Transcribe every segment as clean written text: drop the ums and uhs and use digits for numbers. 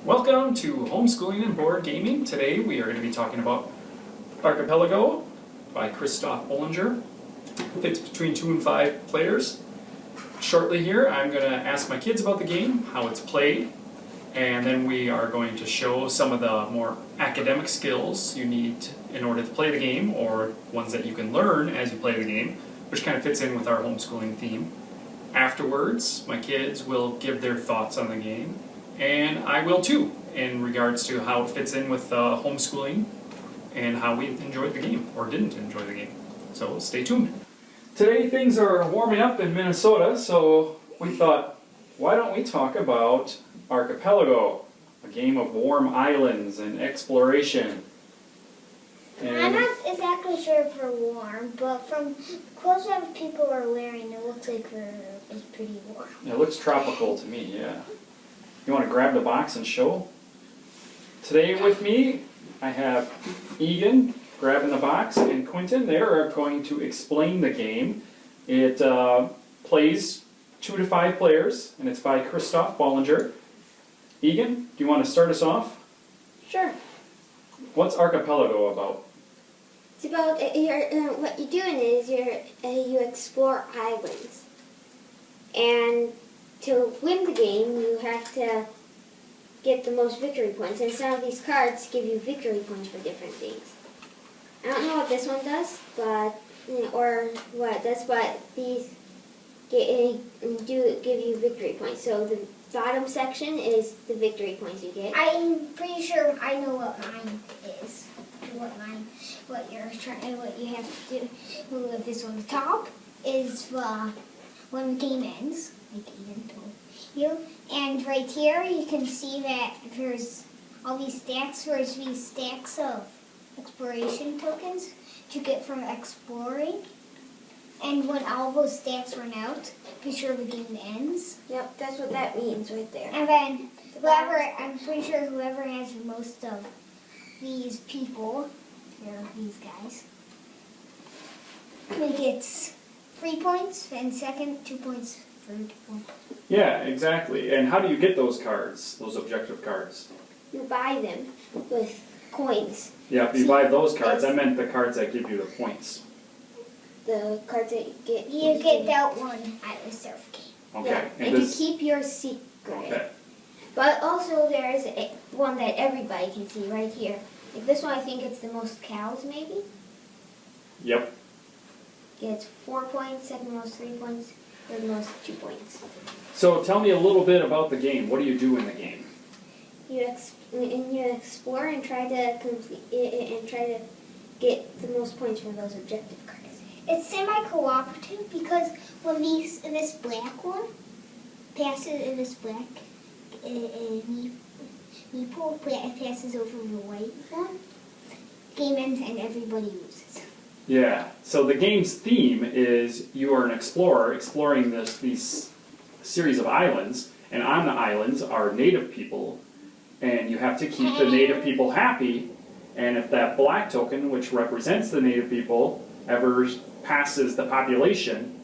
Welcome to Homeschooling and Board Gaming. Today we are going to be talking about Archipelago by Christoph Bollinger. Fits between 2 and 5 players. Shortly here I'm going to ask my kids about the game, how it's played, and then we are going to show some of the more academic skills you need in order to play the game, or ones that you can learn as you play the game, which kind of fits in with our homeschooling theme. Afterwards, my kids will give their thoughts on the game, and I will too, in regards to how it fits in with homeschooling and how we enjoyed the game, or didn't enjoy the game. So stay tuned. Today things are warming up in Minnesota, so we thought, why don't we talk about Archipelago, a game of warm islands and exploration. I'm not exactly sure if we're warm, but from clothes that people are wearing, it looks like it's pretty warm. It looks tropical to me, yeah. You want to grab the box and show? Today with me, I have Egan grabbing the box and Quentin. They are going to explain the game. It plays 2 to 5 players, and it's by Christoph Bollinger. Egan, do you want to start us off? Sure. What's Archipelago about? It's about what you're doing is you explore islands, and to win the game you have to get the most victory points. And some of these cards give you victory points for different things. I don't know what this one does, but or what does, but these do give you victory points. So the bottom section is the victory points you get. I'm pretty sure I know what mine is. What you have to do with this on the top is when the game ends, like Ian told you. And right here you can see that there's all these stacks. There's these stacks of exploration tokens to get from exploring. And when all those stacks run out, be sure the game ends. Yep, that's what that means right there. And then I'm pretty sure whoever has the most of these people, these guys, gets 3 points, and second 2 points, third 1. Yeah, exactly. And how do you get those cards, those objective cards? You buy them with coins. Yeah, you buy those cards. I meant the cards that give you the points. The cards that You get that one at the surf game. Okay. Yeah, and you keep your secret. Okay. But also there is one that everybody can see right here. Like this one, I think it's the most cows, maybe. Yep. Gets 4 points, second most 3 points, third most 2 points. So tell me a little bit about the game. What do you do in the game? You explore and try to complete it and try to get the most points from those objective cards. It's semi-cooperative because when this black one passes, this black meeple passes over the white one, game ends and everybody loses. Yeah. So the game's theme is you are an explorer exploring these series of islands, and on the islands are native people, and you have to keep the native people happy. And if that black token, which represents the native people, ever passes the population,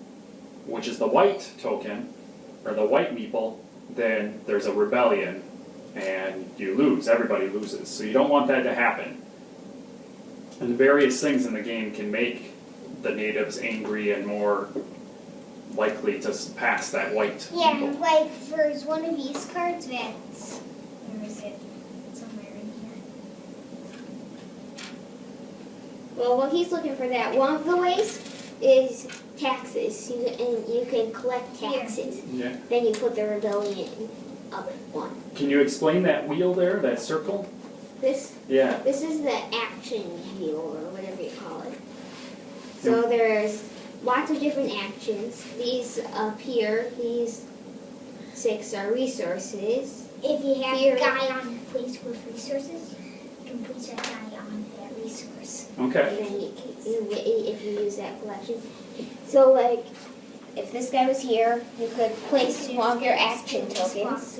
which is the white token, or the white meeple, then there's a rebellion, and you lose. Everybody loses. So you don't want that to happen. And various things in the game can make the natives angry and more likely to pass that white meeple. Like there's one of these cards that's, where is it? Somewhere in here. Well, while he's looking for that, one of the ways is taxes. You can collect taxes. Yeah. Then you put the rebellion up 1. Can you explain that wheel there, that circle? This Yeah. is the action wheel, or whatever you call it. So there's lots of different actions. These up here, these 6 are resources. If you have Here. a guy on a place with resources, you can place that guy on that resource. Okay. And then if you use that collection. So like, if this guy was here, you could place one of your action tokens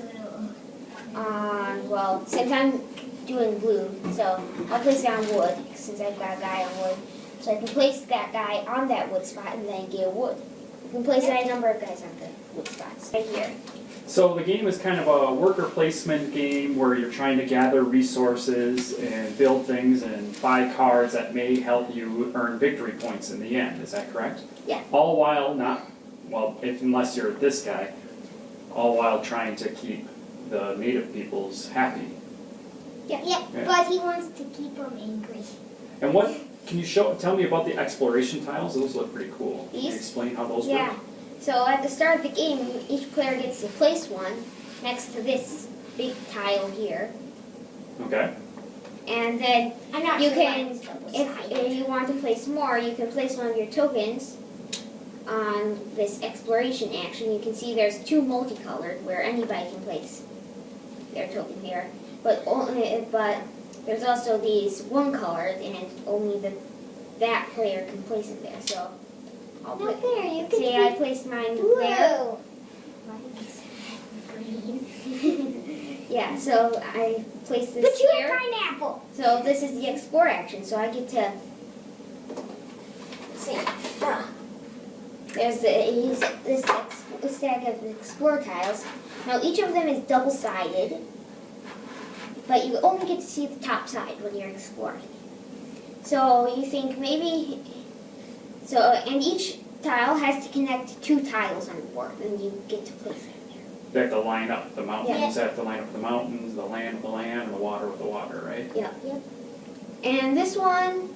on, well, since I'm doing blue, so I'll place it on wood, since I've got a guy on wood. So I can place that guy on that wood spot and then get wood. You can place any number of guys on the wood spots. Right here. So the game is kind of a worker placement game where you're trying to gather resources and build things and buy cards that may help you earn victory points in the end. Is that correct? Yeah. All while not, well, unless you're this guy, all while trying to keep the native peoples happy. Yeah, Yeah. but he wants to keep them angry. And what can you tell me about the exploration tiles? Those look pretty cool. Can you These? explain how those Yeah. work? So at the start of the game, each player gets to place one next to this big tile here. Okay. And then I'm not you sure why can, it's if double-sided. you want to place more, you can place one of your tokens on this exploration action. You can see there's two multicolored where anybody can place their token here. But there's also these one colored and only that player can place it there. So I'll No fair, you can say I placed mine Blue. there. Why did you say green? Yeah, so I placed this But you here. have pineapple. So this is the explore action. So I get to see. There's this stack of explore tiles. Now each of them is double-sided, but you only get to see the top side when you're exploring. So you think maybe, and each tile has to connect two tiles on the board, and you get to place them there. They have to line up the mountains, Yeah. they have to line up the mountains, the land with the land, and the water with the water, right? Yep. And this one,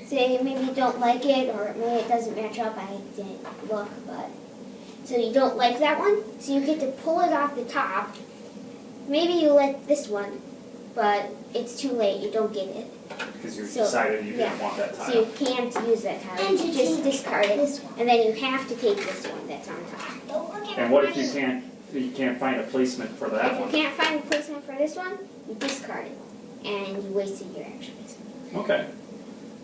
say maybe you don't like it, or maybe it doesn't match up, I didn't look, but. So you don't like that one, so you get to pull it off the top. Maybe you like this one, but it's too late, you don't get it. Because you So, decided you didn't yeah. want that So tile. you can't use that tile, And you you just can't discard it. this one. And then you have to take this one that's on top. Don't look at And what if mine. you can't find a placement for that If you one? can't find a placement for this one, you discard it. And you wasted your action. Okay.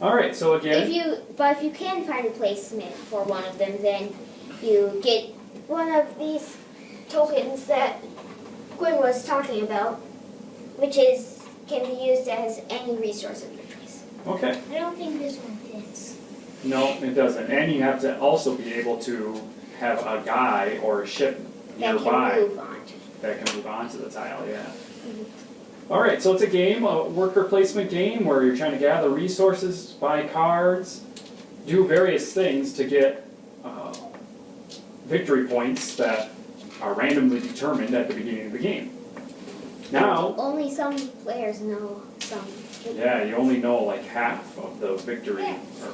All right. So again, If you can find a placement for one of them, then you get one of these tokens that Gwen was talking about, which can be used as any resource of your choice. okay. I don't think this one fits. No, it doesn't. And you have to also be able to have a guy or a ship That nearby can move on. that can move on to the tile. Yeah. All right. So it's a game, a worker placement game where you're trying to gather resources, buy cards, do various things to get victory points that are randomly determined at the beginning of the game. Now, Only some players know some. yeah, you only know like half of the victory, or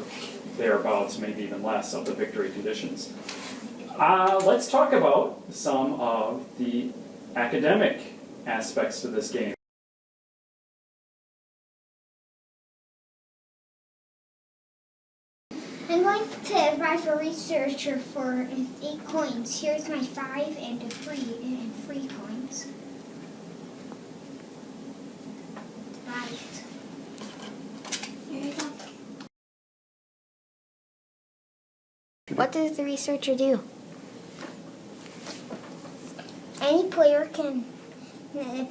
thereabouts, maybe even less of the victory conditions. Let's talk about some of the academic aspects to this game. I'm going to advise a researcher for 8 coins. Here's my 5 and a free coins. Buy it. Here you go. What does the researcher do? Any player can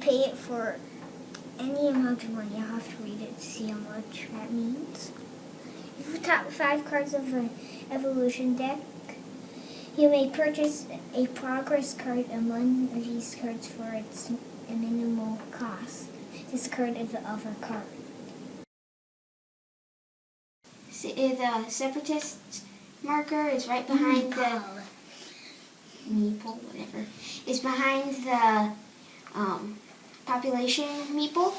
pay it for any amount of money. I'll have to read it to see how much that means. If you top 5 cards of an evolution deck, you may purchase a progress card and one of these cards for its minimal cost. Discard of the other card. The separatist marker is right behind the meeple, whatever. It's behind the population meeple,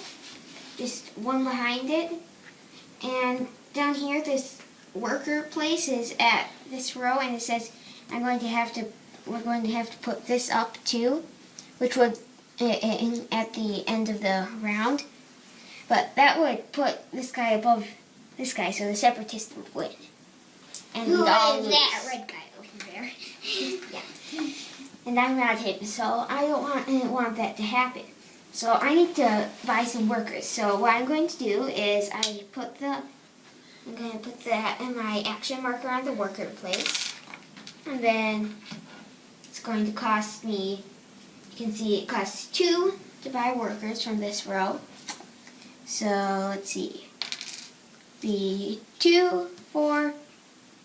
just one behind it. And down here, this worker place is at this row, and it says, we're going to have to put this up too, which would at the end of the round. But that would put this guy above this guy, so the separatist would win. And Who we'd all is lose. that red guy over there? Yeah. And I'm not him, so I don't want that to happen. So I need to buy some workers. So what I'm going to do is I'm going to put my action marker on the worker place. And then it's going to cost me, you can see it costs 2 to buy workers from this row. So let's see. Be 2, 4,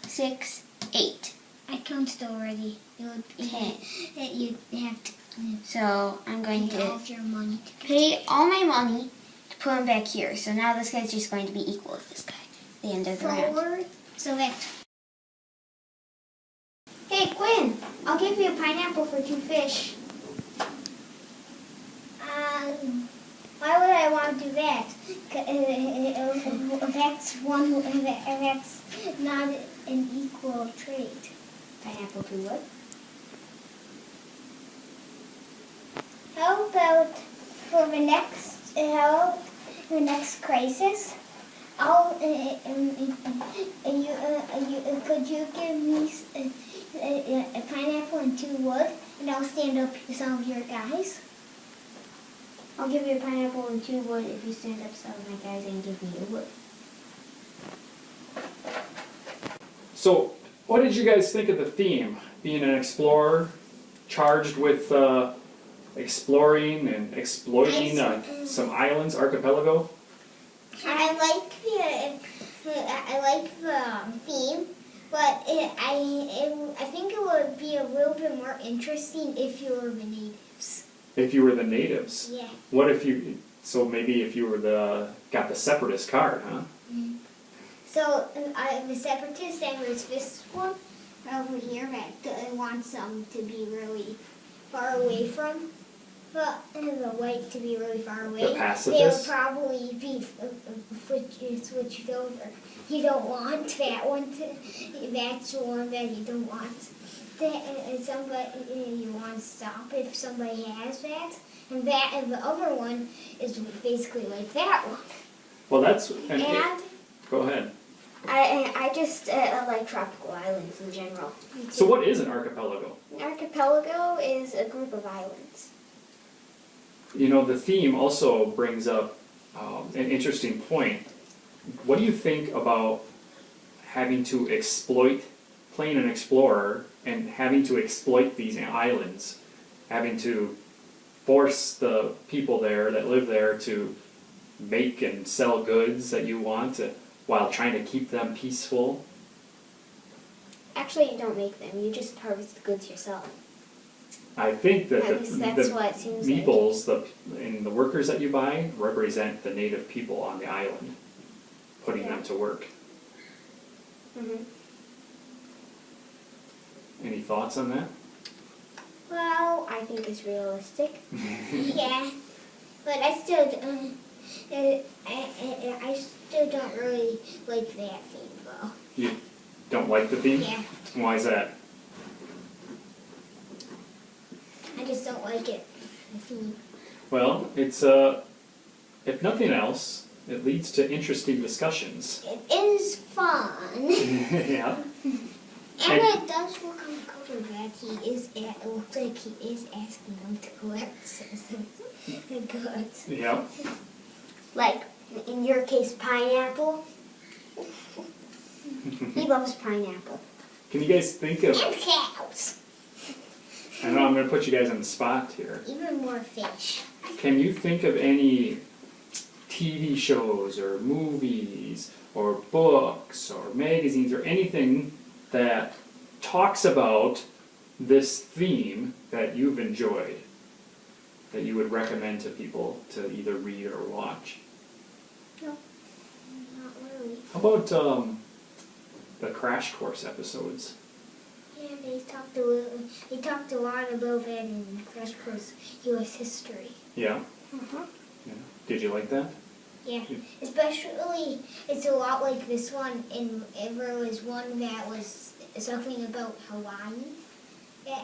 6, 8. I counted already. It would be 10. that you'd have to So I'm going Pay all to of your money. pay all my money to put him back here. So now this guy's just going to be equal with this guy at the end of the round. Forward. So that's. Hey, Quinn, I'll give you a pineapple for 2 fish. Why would I want to do that? That's one. That's not an equal trade. Pineapple to what? How about for the next crisis? Could you give me a pineapple and 2 wood, and I'll stand up some of your guys? I'll give you a pineapple and 2 wood if you stand up some of my guys and give me a wood. So, what did you guys think of the theme? Being an explorer, charged with exploring and exploiting some islands, archipelago? I like the theme, but I think it would be a little bit more interesting if you were the natives. If you were the natives? Yeah. What if you, so maybe if you were got the separatist card, huh? So the separatists, and there's this one over here that wants them to be really far away from the white, to be really far away. The pacifists? They'll probably be switched over. You don't want that one. That's the one that you don't want. Somebody you want to stop if somebody has that, and the other one is basically like that one. Well, that's... And go ahead. I just like tropical islands in general. So what is an archipelago? An archipelago is a group of islands. You know, the theme also brings up an interesting point. What do you think about having to playing an explorer and having to exploit these islands, having to force the people there that live there to make and sell goods that you want while trying to keep them peaceful? Actually, you don't make them. You just harvest the goods yourself. I think that At least that's the what it seems like. meeples, and the workers that you buy represent the native people on the island, putting them to work. Mm-hmm. Any thoughts on that? well, I think it's realistic. yeah, but I still don't really like that theme though. You don't like the theme? Yeah, Why is that? I just don't like it. The theme. Well, it's if nothing else, it leads to interesting discussions. It is fun. Yeah. And it does look on the cover that it looks like he is asking them to collect the goods. Yeah. Like, in your case, pineapple. He loves pineapple. Can you guys think of? And cows. I know I'm going to put you guys on the spot here. Even more fish. Can you think of any TV shows or movies or books or magazines or anything that talks about this theme that you've enjoyed, that you would recommend to people to either read or watch? No, not really. How about the Crash Course episodes? Yeah, they talked a lot about that in Crash Course U.S. history. Yeah? Uh-huh. Yeah. Did you like that? Yeah, especially it's a lot like this one. There was one that was talking about Hawaii,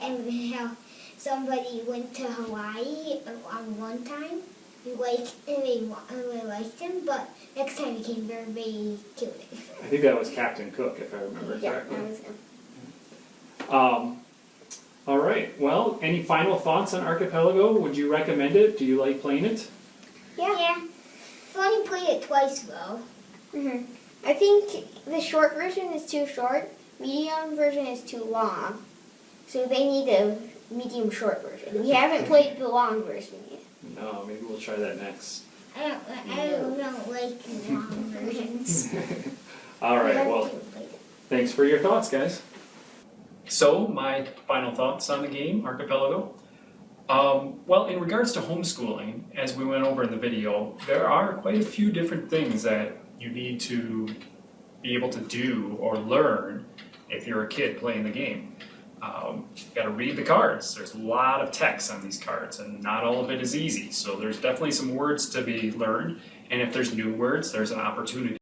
and how somebody went to Hawaii on one time. They liked him, but next time he came there, they killed him. I think that was Captain Cook, if I remember Yeah, correctly. that was him. All right. Well, any final thoughts on Archipelago? Would you recommend it? Do you like playing it? Yeah. I've only played it twice though. Mm-hmm. I think the short version is too short, medium version is too long. So they need a medium short version. We haven't played the long version yet. No, maybe we'll try that next. I don't like long versions. All right. Well, played it. thanks for your thoughts, guys. So, my final thoughts on the game, Archipelago. Well, in regards to homeschooling, as we went over in the video, there are quite a few different things that you need to be able to do or learn if you're a kid playing the game. You've got to read the cards. There's a lot of text on these cards, and not all of it is easy. So there's definitely some words to be learned, and if there's new words, there's an opportunity